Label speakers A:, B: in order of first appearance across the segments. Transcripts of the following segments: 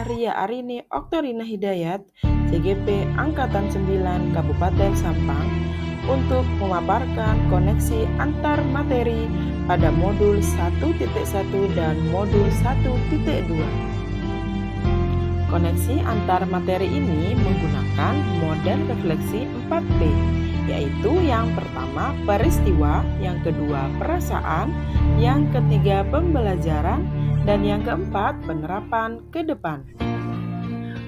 A: saya Ria Arini Oktorina Hidayat, CGP Angkatan 9 Kabupaten Sampang, untuk memaparkan koneksi antar materi pada modul 1.1 dan modul 1.2. Koneksi antar materi ini menggunakan model refleksi 4P, yaitu yang pertama peristiwa, yang kedua perasaan, yang ketiga pembelajaran, dan yang keempat penerapan ke depan.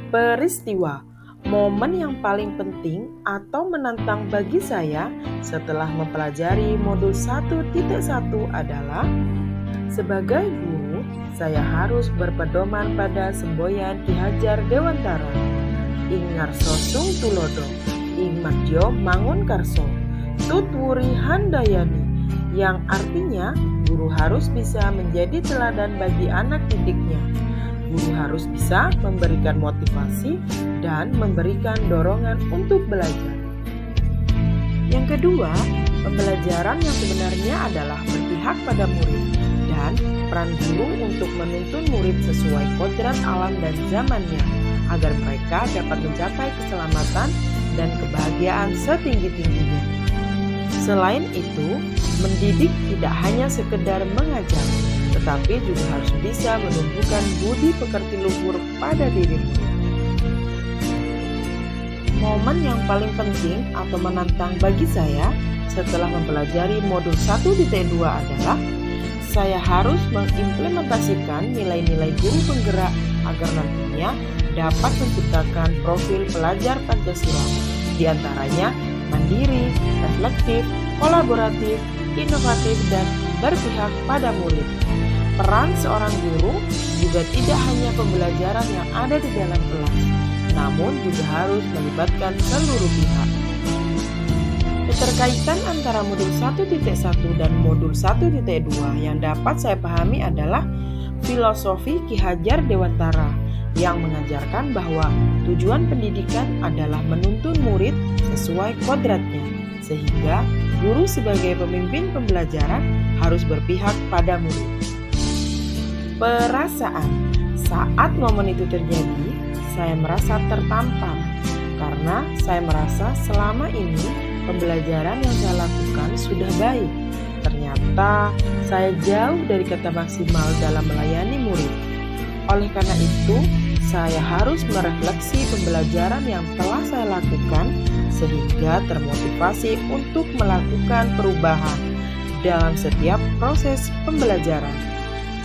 A: Peristiwa, momen yang paling penting atau menantang bagi saya setelah mempelajari modul 1.1 adalah sebagai guru, saya harus berpedoman pada semboyan Ki Hajar Dewantara, Ing Ngarso Sung Tulodo, Ing Madjo Mangun Karso, Tut Wuri Handayani, yang artinya guru harus bisa menjadi teladan bagi anak didiknya. Guru harus bisa memberikan motivasi dan memberikan dorongan untuk belajar. Yang kedua, pembelajaran yang sebenarnya adalah berpihak pada murid dan peran guru untuk menuntun murid sesuai kodrat alam dan zamannya agar mereka dapat mencapai keselamatan dan kebahagiaan setinggi-tingginya. Selain itu, mendidik tidak hanya sekedar mengajar, tetapi juga harus bisa menumbuhkan budi pekerti luhur pada diri murid. Momen yang paling penting atau menantang bagi saya setelah mempelajari modul 1.2 adalah saya harus mengimplementasikan nilai-nilai guru penggerak agar nantinya dapat menciptakan profil pelajar Pancasila, di antaranya mandiri, reflektif, kolaboratif, inovatif, dan berpihak pada murid. Peran seorang guru juga tidak hanya pembelajaran yang ada di dalam kelas, namun juga harus melibatkan seluruh pihak. Keterkaitan antara modul 1.1 dan modul 1.2 yang dapat saya pahami adalah filosofi Ki Hajar Dewantara yang mengajarkan bahwa tujuan pendidikan adalah menuntun murid sesuai kodratnya, sehingga guru sebagai pemimpin pembelajaran harus berpihak pada murid. Perasaan, saat momen itu terjadi, saya merasa tertampar karena saya merasa selama ini pembelajaran yang saya lakukan sudah baik. Ternyata saya jauh dari kata maksimal dalam melayani murid. Oleh karena itu, saya harus merefleksi pembelajaran yang telah saya lakukan sehingga termotivasi untuk melakukan perubahan dalam setiap proses pembelajaran.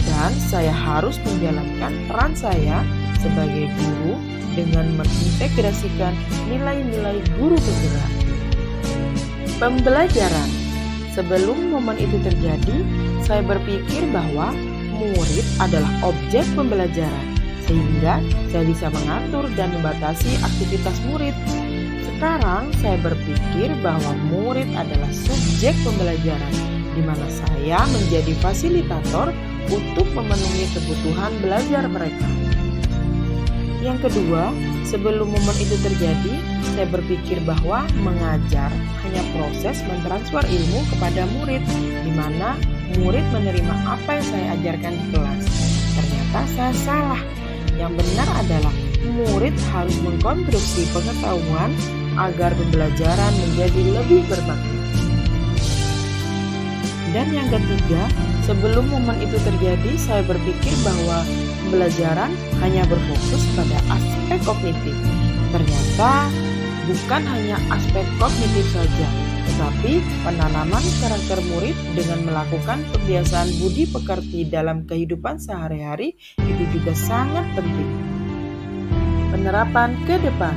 A: Dan saya harus menjalankan peran saya sebagai guru dengan mengintegrasikan nilai-nilai guru penggerak. Pembelajaran. Sebelum momen itu terjadi, saya berpikir bahwa murid adalah objek pembelajaran, sehingga saya bisa mengatur dan membatasi aktivitas murid. Sekarang saya berpikir bahwa murid adalah subjek pembelajaran, di mana saya menjadi fasilitator untuk memenuhi kebutuhan belajar mereka. Yang kedua, sebelum momen itu terjadi, saya berpikir bahwa mengajar hanya proses mentransfer ilmu kepada murid, di mana murid menerima apa yang saya ajarkan di kelas. Ternyata saya salah. Yang benar adalah murid harus mengkonstruksi pengetahuan agar pembelajaran menjadi lebih bermakna. Dan yang ketiga, sebelum momen itu terjadi, saya berpikir bahwa pembelajaran hanya berfokus pada aspek kognitif. Ternyata bukan hanya aspek kognitif saja, tetapi penanaman karakter murid dengan melakukan kebiasaan budi pekerti dalam kehidupan sehari-hari itu juga sangat penting. Penerapan ke depan.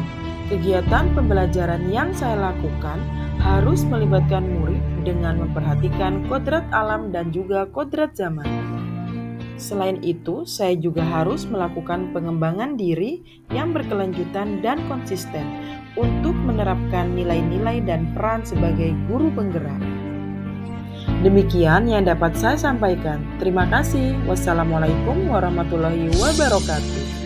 A: Kegiatan pembelajaran yang saya lakukan harus melibatkan murid dengan memperhatikan kodrat alam dan juga kodrat zaman. Selain itu, saya juga harus melakukan pengembangan diri yang berkelanjutan dan konsisten untuk menerapkan nilai-nilai dan peran sebagai guru penggerak. Demikian yang dapat saya sampaikan. Terima kasih. Wassalamualaikum warahmatullahi wabarakatuh.